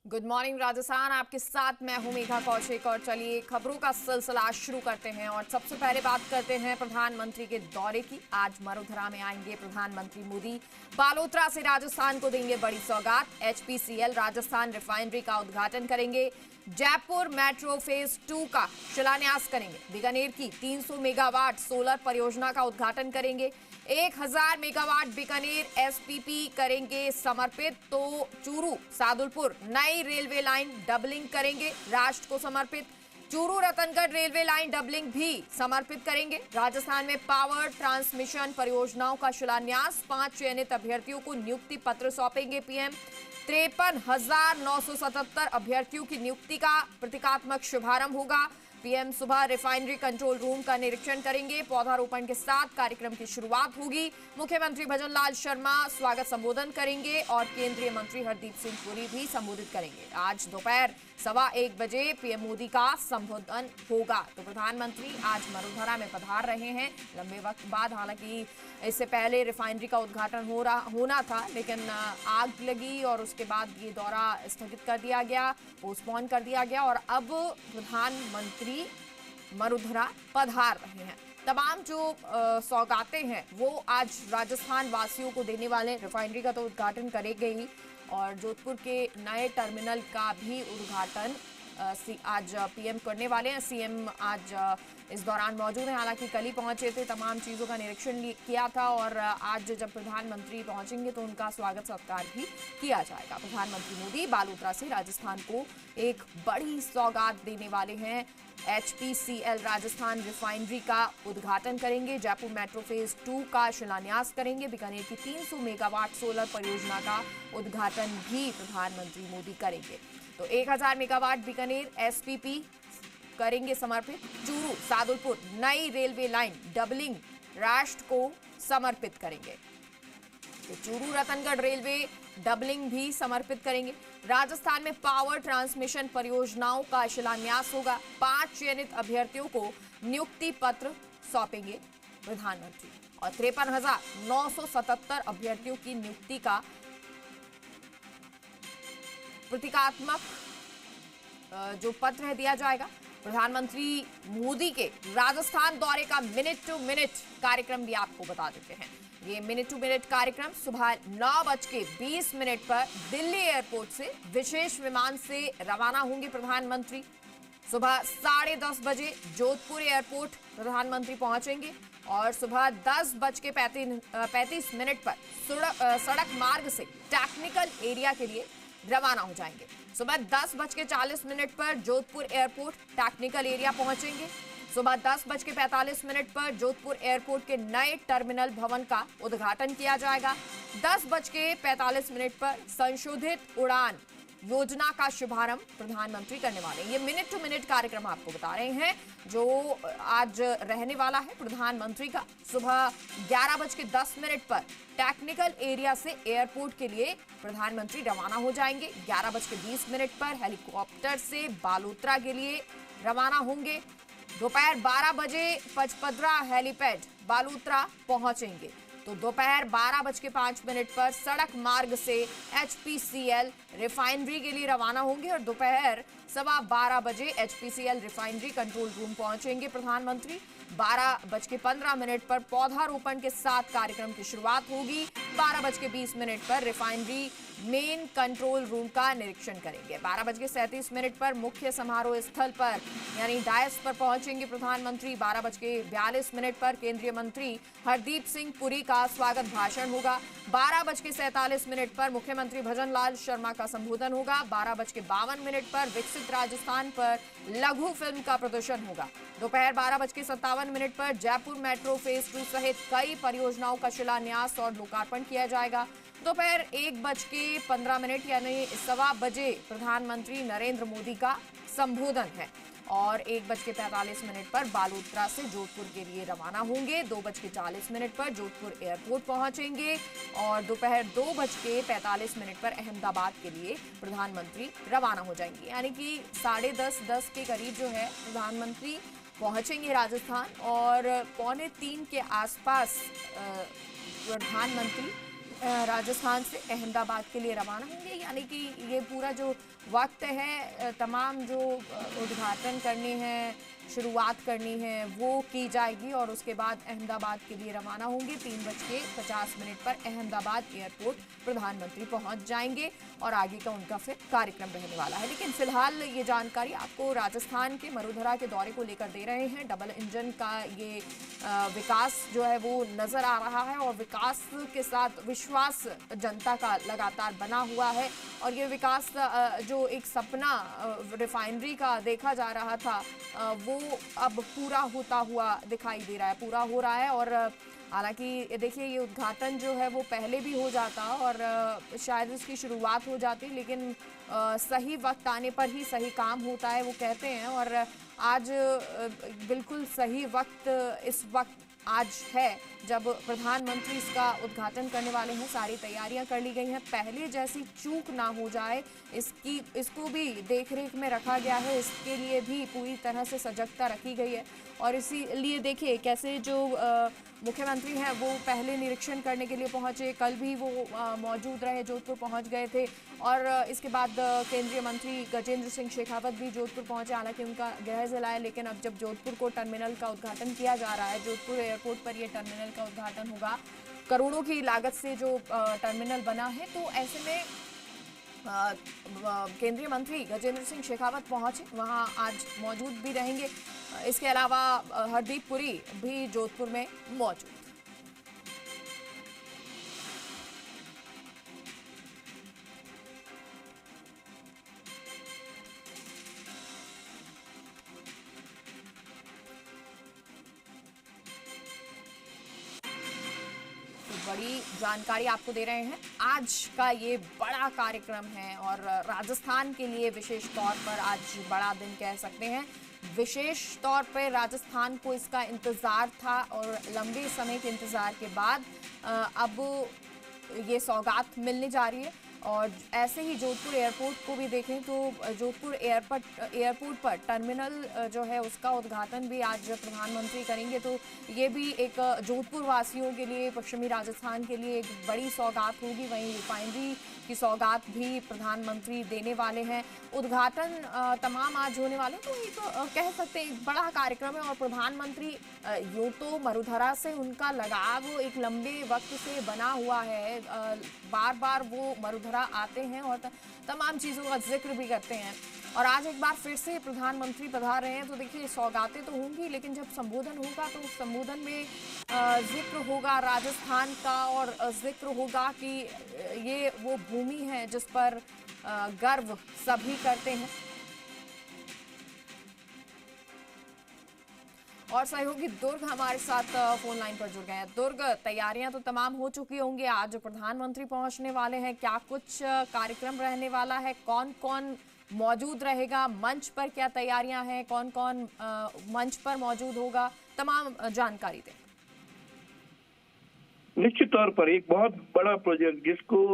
Good morning Rajasthan, आपके साथ मैं हूं मेघा कौशिक। और चलिए खबरों का सिलसिला शुरू करते हैं और सबसे पहले बात करते हैं प्रधानमंत्री के दौरे की। आज मरुधरा में आएंगे प्रधानमंत्री मोदी। बालोतरा से राजस्थान को देंगे बड़ी सौगात। एचपीसीएल राजस्थान रिफाइनरी का उद्घाटन करेंगे। जयपुर मेट्रो फेज 2 का शिलान्यास करेंगे। बीकानेर की 300 मेगावाट सोलर परियोजना का उद्घाटन करेंगे। 1000 मेगावाट बीकानेर एसपीपी करेंगे समर्पित। तो चूरू सादुलपुर नई रेलवे लाइन डबलिंग करेंगे राष्ट्र को समर्पित। Churu Ratangarh railway line doubling भी समर्पित करेंगे। राजस्थान में पावर ट्रांसमिशन परियोजनाओं का शिलान्यास। 5 चयनित अभ्यर्थियों को नियुक्ति पत्र सौंपेंगे पीएम। 53,977 अभ्यर्थियों की नियुक्ति का प्रतीकात्मक शुभारंभ होगा। पीएम सुबह रिफाइनरी कंट्रोल रूम का निरीक्षण करेंगे। पौधारोपण के साथ कार्यक्रम की शुरुआत होगी। मुख्यमंत्री भजनलाल शर्मा स्वागत संबोधन करेंगे और केंद्रीय मंत्री हरदीप सिंह पुरी भी संबोधित करेंगे। आज दोपहर 1:15 बजे पीएम मोदी का संबोधन होगा। तो प्रधानमंत्री आज मरुधरा में पधार रहे हैं लंबे वक्त बाद। हालांकि इससे पहले रिफाइनरी का उद्घाटन होना था, लेकिन आग लगी और उसके बाद ये दौरा स्थगित कर दिया गया, पोस्टपोन कर दिया गया और अब प्रधानमंत्री मरुधरा पधार रहे हैं। तमाम जो सौगातें हैं वो आज राजस्थान वासियों को देने वाले। रिफाइनरी का तो उद्घाटन करेंगे ही और जोधपुर के नए टर्मिनल का भी उद्घाटन आज पीएम करने वाले हैं। सीएम आज इस दौरान मौजूद हैं। हालांकि कल ही पहुंचे थे, तमाम चीज़ों का निरीक्षण किया था और आज जब प्रधानमंत्री पहुंचेंगे तो उनका स्वागत सत्कार भी किया जाएगा। प्रधानमंत्री मोदी बालोतरा से राजस्थान को एक बड़ी सौगात देने वाले हैं। एचपीसीएल राजस्थान रिफाइनरी का उद्घाटन करेंगे। जयपुर मेट्रो फेज 2 का शिलान्यास करेंगे। बीकानेर की 300 मेगावाट सोलर परियोजना का उद्घाटन भी प्रधानमंत्री मोदी करेंगे। तो 1000 मेगावाट बीकानेर एसपीपी करेंगे समर्पित। चूरू सादुलपुर नई रेलवे लाइन डबलिंग राष्ट्र को समर्पित करेंगे। तो चूरू रतनगढ़ रेलवे डबलिंग भी समर्पित करेंगे। राजस्थान में पावर ट्रांसमिशन परियोजनाओं का शिलान्यास होगा। 5 चयनित अभ्यर्थियों को नियुक्ति पत्र सौंपेंगे प्रधानमंत्री और 53,977 अभ्यर्थियों की नियुक्ति का प्रतीकात्मक जो पत्र है दिया जाएगा। प्रधानमंत्री मोदी के राजस्थान दौरे का मिनट टू मिनट कार्यक्रम भी आपको बता देते हैं। ये मिनट टू मिनट कार्यक्रम सुबह 9:20 पर दिल्ली एयरपोर्ट से विशेष विमान से रवाना होंगे प्रधानमंत्री। सुबह 10:30 बजे जोधपुर एयरपोर्ट प्रधानमंत्री पहुंचेंगे और सुबह 10:35 पर सड़क मार्ग से टेक्निकल एरिया के लिए रवाना हो जाएंगे। सुबह 10:40 पर जोधपुर एयरपोर्ट टेक्निकल एरिया पहुंचेंगे। सुबह 10:45 पर जोधपुर एयरपोर्ट के नए टर्मिनल भवन का उद्घाटन किया जाएगा। 10:45 पर संशोधित उड़ान योजना का शुभारंभ प्रधानमंत्री करने वाले हैं। ये मिनट टू मिनट कार्यक्रम आपको बता रहे हैं जो आज रहने वाला है प्रधानमंत्री का। सुबह 11:10 पर टेक्निकल एरिया से एयरपोर्ट के लिए प्रधानमंत्री रवाना हो जाएंगे। 11:20 पर हेलीकॉप्टर से बालोतरा के लिए रवाना होंगे। दोपहर 12 बजे पचपदरा हेलीपैड बालोतरा पहुंचेंगे। तो दोपहर 12:05 पर सड़क मार्ग से एचपीसीएल रिफाइनरी के लिए रवाना होंगे और दोपहर 12:15 बजे एचपीसीएल रिफाइनरी कंट्रोल रूम पहुंचेंगे प्रधानमंत्री। 12:15 पर पौधारोपण के साथ कार्यक्रम की शुरुआत होगी। 12:20 पर रिफाइनरी मेन कंट्रोल रूम का निरीक्षण करेंगे। 12:37 पर मुख्य समारोह स्थल पर यानी डायस पर पहुंचेंगे प्रधानमंत्री। 12:42 पर केंद्रीय मंत्री हरदीप सिंह पुरी का स्वागत भाषण होगा। 12:47 पर मुख्यमंत्री भजनलाल शर्मा का संबोधन होगा। 12:52 पर विकसित राजस्थान पर लघु फिल्म का प्रदर्शन होगा। दोपहर 12:57 पर जयपुर मेट्रो फेज 2 सहित कई परियोजनाओं का शिलान्यास और लोकार्पण किया जाएगा। दोपहर 1:15 यानी 1:15 बजे प्रधानमंत्री नरेंद्र मोदी का संबोधन है और 1:45 पर बालोतरा से जोधपुर के लिए रवाना होंगे। 2:40 पर जोधपुर एयरपोर्ट पहुंचेंगे और दोपहर 2:45 पर अहमदाबाद के लिए प्रधानमंत्री रवाना हो जाएंगे। यानी कि 10:30 के करीब जो है प्रधानमंत्री पहुंचेंगे राजस्थान और 2:45 के आसपास प्रधानमंत्री राजस्थान से अहमदाबाद के लिए रवाना होंगे, यानी कि ये पूरा जो वक्त है तमाम जो उद्घाटन करने हैं, शुरुआत करनी है वो की जाएगी और उसके बाद अहमदाबाद के लिए रवाना होंगे। 3:50 पर अहमदाबाद एयरपोर्ट प्रधानमंत्री पहुंच जाएंगे और आगे का उनका फिर कार्यक्रम रहने वाला है। लेकिन फिलहाल ये जानकारी आपको राजस्थान के मरुधरा के दौरे को लेकर दे रहे हैं। डबल इंजन का ये विकास जो है वो नजर आ रहा है और विकास के साथ विश्वास जनता का लगातार बना हुआ है और ये विकास जो एक सपना रिफाइनरी का देखा जा रहा था वो अब पूरा होता हुआ दिखाई दे रहा है, पूरा हो रहा है। और हालांकि देखिए ये उद्घाटन जो है वो पहले भी हो जाता और शायद इसकी शुरुआत हो जाती, लेकिन सही वक्त आने पर ही सही काम होता है वो कहते हैं। और आज बिल्कुल सही वक्त इस वक्त आज है जब प्रधानमंत्री इसका उद्घाटन करने वाले हैं। सारी तैयारियां कर ली गई हैं, पहले जैसी चूक ना हो जाए इसको भी देखरेख में रखा गया है, इसके लिए भी पूरी तरह से सजगता रखी गई है। और इसीलिए देखिए कैसे जो मुख्यमंत्री हैं वो पहले निरीक्षण करने के लिए पहुंचे, कल भी वो मौजूद रहे, जोधपुर पहुंच गए थे और इसके बाद केंद्रीय मंत्री गजेंद्र सिंह शेखावत भी जोधपुर पहुंचे। हालांकि उनका गृह जिला है, लेकिन अब जब जोधपुर को टर्मिनल का उद्घाटन किया जा रहा है, जोधपुर एयरपोर्ट पर ये टर्मिनल का उद्घाटन होगा, करोड़ों की लागत से जो टर्मिनल बना है, तो ऐसे में केंद्रीय मंत्री गजेंद्र सिंह शेखावत पहुंचे, वहां आज मौजूद भी रहेंगे। इसके अलावा हरदीप पुरी भी जोधपुर में मौजूद। बड़ी जानकारी आपको दे रहे हैं। आज का ये बड़ा कार्यक्रम है और राजस्थान के लिए विशेष तौर पर आज बड़ा दिन कह सकते हैं। विशेष तौर पर राजस्थान को इसका इंतज़ार था और लंबे समय के इंतज़ार के बाद अब ये सौगात मिलने जा रही है। और ऐसे ही जोधपुर एयरपोर्ट को भी देखें तो जोधपुर एयरपोर्ट पर टर्मिनल जो है उसका उद्घाटन भी आज प्रधानमंत्री करेंगे। तो ये भी एक जोधपुर वासियों के लिए, पश्चिमी राजस्थान के लिए एक बड़ी सौगात होगी। वहीं रिफाइनरी की सौगात भी प्रधानमंत्री देने वाले हैं। उद्घाटन तमाम आज होने वाले, तो एक कह सकते हैं एक बड़ा कार्यक्रम है। और प्रधानमंत्री यूँ तो मरुधरा से उनका लगाव एक लंबे वक्त से बना हुआ है, बार बार वो मरुधरा आते हैं और तमाम चीज़ों का जिक्र भी करते हैं। और आज एक बार फिर से प्रधानमंत्री पधार रहे हैं, तो देखिए सौगातें तो होंगी, लेकिन जब संबोधन होगा तो उस संबोधन में जिक्र होगा राजस्थान का और जिक्र होगा कि ये वो भूमि है जिस पर गर्व सभी करते हैं। और सहयोगी दुर्ग हमारे साथ फोन लाइन पर जुड़ गए हैं। दुर्ग, तैयारियां तो तमाम हो चुकी होंगी, आज प्रधानमंत्री पहुंचने वाले हैं, क्या कुछ कार्यक्रम रहने वाला है, कौन कौन मौजूद रहेगा, मंच पर क्या तैयारियां हैं, कौन कौन मंच पर मौजूद होगा, तमाम जानकारी दें। निश्चित तौर पर एक बहुत बड़ा प्रोजेक्ट जिसको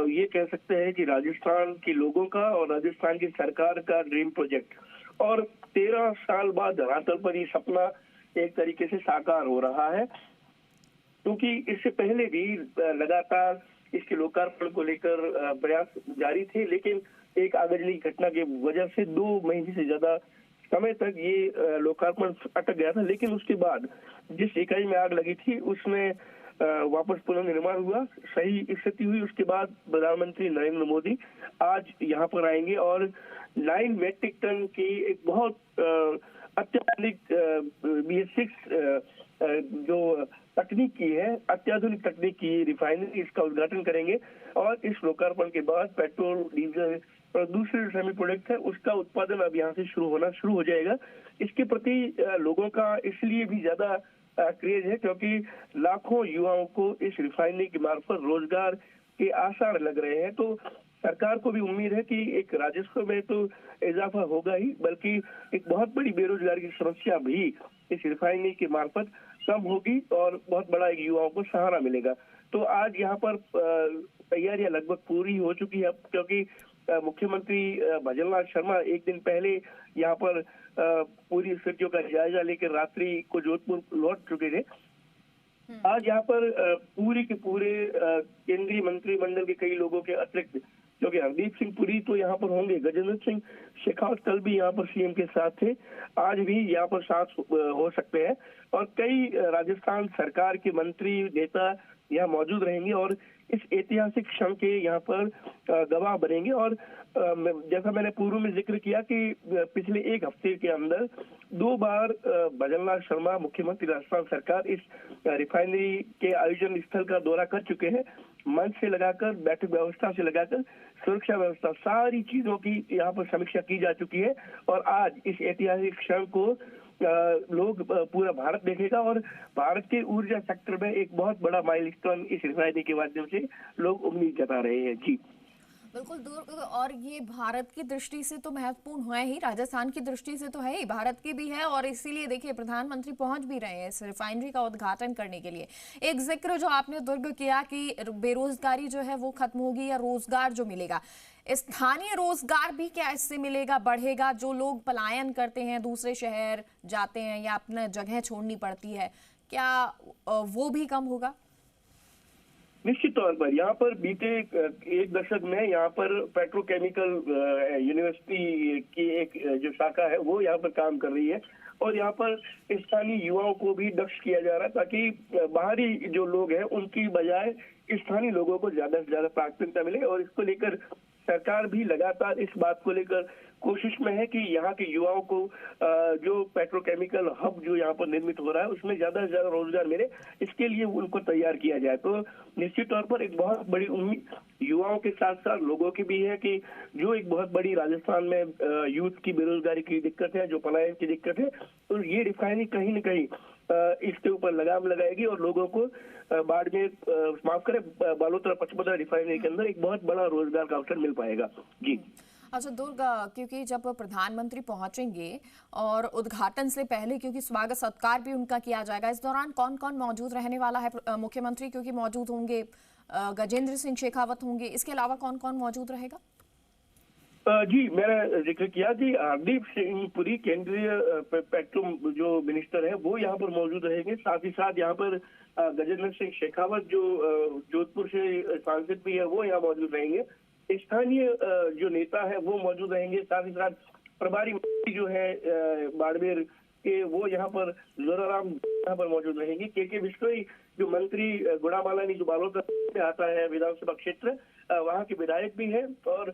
ये कह सकते हैं कि राजस्थान के लोगों का और राजस्थान की सरकार का ड्रीम प्रोजेक्ट, और 13 साल बाद धरातल पर ये सपना एक तरीके से साकार हो रहा है। क्योंकि इससे पहले भी लगातार इसके लोकार्पण को लेकर प्रयास जारी थे, लेकिन एक आगजनी घटना की वजह से 2 महीने से ज्यादा समय तक ये लोकार्पण अटक गया था। लेकिन उसके बाद जिस इकाई में आग लगी थी उसमें वापस पुनर्निर्माण हुआ, सही स्थिति हुई। उसके बाद प्रधानमंत्री नरेंद्र मोदी आज यहाँ पर आएंगे और 9 मेट्रिक टन की एक बहुत अत्याधुनिक BS6 जो तकनीक की है, अत्याधुनिक तकनीक की रिफाइनरी, इसका उद्घाटन करेंगे। और इस लोकार्पण के बाद पेट्रोल, डीजल और दूसरे सेमी प्रोडक्ट है उसका उत्पादन अब यहाँ से शुरू हो जाएगा। इसके प्रति लोगों का इसलिए भी ज्यादा क्रेज है क्योंकि लाखों युवाओं को इस रिफाइनरी के मार्फत रोजगार के आसार लग रहे हैं। तो सरकार को भी उम्मीद है कि एक राजस्व में तो इजाफा होगा ही, बल्कि एक बहुत बड़ी बेरोजगारी की समस्या भी इस रिफाइनरी के मार्फत कम होगी और बहुत बड़ा एक युवाओं को सहारा मिलेगा। तो आज यहाँ पर तैयारियां लगभग पूरी हो चुकी है, क्योंकि मुख्यमंत्री भजनलाल शर्मा एक दिन पहले यहाँ पर पूरी स्थितियों का जायजा लेकर रात्रि को जोधपुर लौट चुके थे। आज यहाँ पर पूरे के पूरे केंद्रीय मंत्रिमंडल के कई लोगों के अतिरिक्त, क्योंकि हरदीप सिंह पुरी तो यहाँ पर होंगे, गजेंद्र सिंह शेखावत कल भी यहाँ पर सीएम के साथ थे, आज भी यहाँ पर साथ हो सकते हैं, और कई राजस्थान सरकार के मंत्री नेता यहाँ मौजूद रहेंगे और इस ऐतिहासिक क्षण के यहाँ पर गवाह बनेंगे। और जैसा मैंने पूर्व में जिक्र किया कि पिछले एक हफ्ते के अंदर 2 बार भजनलाल शर्मा मुख्यमंत्री राजस्थान सरकार इस रिफाइनरी के आयोजन स्थल का दौरा कर चुके हैं। मंच से लगाकर, बैठक व्यवस्था से लगाकर, सुरक्षा व्यवस्था, सारी चीजों की यहाँ पर समीक्षा की जा चुकी है। और आज इस ऐतिहासिक क्षण को लोग, पूरा भारत देखेगा और भारत के ऊर्जा सेक्टर में एक बहुत बड़ा माइलस्टोन इस रिफाइनरी के माध्यम से लोग उम्मीद जता रहे हैं। जी बिल्कुल दूर, और ये भारत की दृष्टि से तो महत्वपूर्ण है ही, राजस्थान की दृष्टि से तो है ही, भारत की भी है, और इसीलिए देखिए प्रधानमंत्री पहुंच भी रहे हैं इस रिफाइनरी का उद्घाटन करने के लिए। एक जिक्र जो आपने दुर्ग किया कि बेरोजगारी जो है वो खत्म होगी या रोजगार जो मिलेगा, स्थानीय रोजगार भी क्या इससे मिलेगा, बढ़ेगा? जो लोग पलायन करते हैं, दूसरे शहर जाते हैं या अपना जगह छोड़नी पड़ती है, क्या वो भी कम होगा? निश्चित तौर पर यहाँ पर बीते एक दशक में यहाँ पर पेट्रोकेमिकल यूनिवर्सिटी की एक जो शाखा है वो यहाँ पर काम कर रही है, और यहाँ पर स्थानीय युवाओं को भी दक्ष किया जा रहा है ताकि बाहरी जो लोग हैं उनकी बजाय स्थानीय लोगों को ज्यादा से ज्यादा प्राथमिकता मिले। और इसको लेकर सरकार भी लगातार इस बात को लेकर कोशिश में है कि यहाँ के युवाओं को जो पेट्रोकेमिकल हब जो यहाँ पर निर्मित हो रहा है उसमें ज्यादा से ज्यादा रोजगार मिले, इसके लिए उनको तैयार किया जाए। तो निश्चित तौर पर एक बहुत बड़ी उम्मीद युवाओं के साथ साथ लोगों की भी है कि जो एक बहुत बड़ी राजस्थान में यूथ की बेरोजगारी की दिक्कत है, जो पलायन की दिक्कत है, तो ये रिफाइनरी कहीं न कहीं इसके ऊपर लगाम लगाएगी और लोगों को बाड़मेर, माफ करें, बालोतरा पचमढ़ी रिफाइनरी के अंदर एक बहुत बड़ा रोजगार का अवसर मिल पाएगा। जी अच्छा दुर्गा, क्योंकि जब प्रधानमंत्री पहुंचेंगे और उद्घाटन से पहले क्योंकि स्वागत सत्कार भी उनका किया जाएगा, इस दौरान कौन कौन मौजूद रहने वाला है? मुख्यमंत्री क्योंकि मौजूद होंगे, गजेंद्र सिंह शेखावत होंगे, इसके अलावा कौन कौन मौजूद रहेगा? जी मैंने जिक्र किया कि हरदीप सिंह पुरी केंद्रीय पेट्रोल जो मिनिस्टर है वो यहाँ पर मौजूद रहेंगे। साथ ही साथ यहाँ पर गजेंद्र सिंह शेखावत जो जोधपुर से सांसद भी है वो यहाँ मौजूद रहेंगे। स्थानीय जो नेता है वो मौजूद रहेंगे। साथ ही साथ प्रभारी मंत्री जो है बाड़मेर के वो यहाँ पर जोराराम यहाँ पर मौजूद रहेंगे। के बिश्नोई जो मंत्री गुड़ामालानी जो बालोतरा में आता है विधानसभा क्षेत्र, वहाँ के विधायक भी है और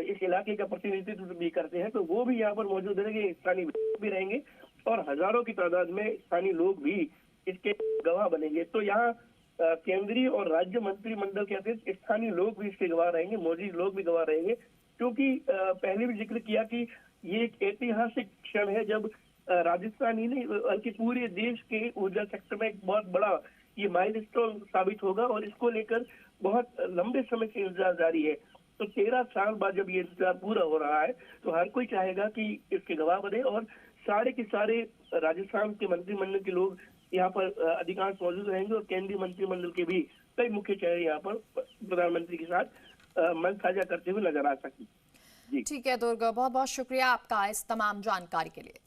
इस इलाके का प्रतिनिधित्व भी करते हैं, तो वो भी यहाँ पर मौजूद रहेंगे। स्थानीय भी रहेंगे और हजारों की तादाद में स्थानीय लोग भी इसके गवाह बनेंगे। तो यहाँ केंद्रीय और राज्य मंत्रिमंडल के अतिरिक्त स्थानीय लोग भी इसके गवाह रहेंगे, मौजूद लोग भी गवाह रहेंगे, क्योंकि पहले भी जिक्र किया कि ये एक ऐतिहासिक क्षण है जब राजस्थान ही नहीं बल्कि पूरे देश के ऊर्जा सेक्टर में एक बहुत बड़ा ये माइलस्टोन साबित होगा और इसको लेकर बहुत लंबे समय से इंतजार जारी है। तो 13 साल बाद जब ये इंतजार पूरा हो रहा है तो हर कोई चाहेगा कि इसके गवाह बने और सारे के सारे राजस्थान के मंत्रिमंडल के लोग यहाँ पर अधिकांश मौजूद रहेंगे और केंद्रीय मंत्रिमंडल के भी कई मुख्य चेहरे यहाँ पर प्रधानमंत्री के साथ मंच साझा करते हुए नजर आ सके। ठीक है दुर्गा, बहुत बहुत शुक्रिया आपका इस तमाम जानकारी के लिए।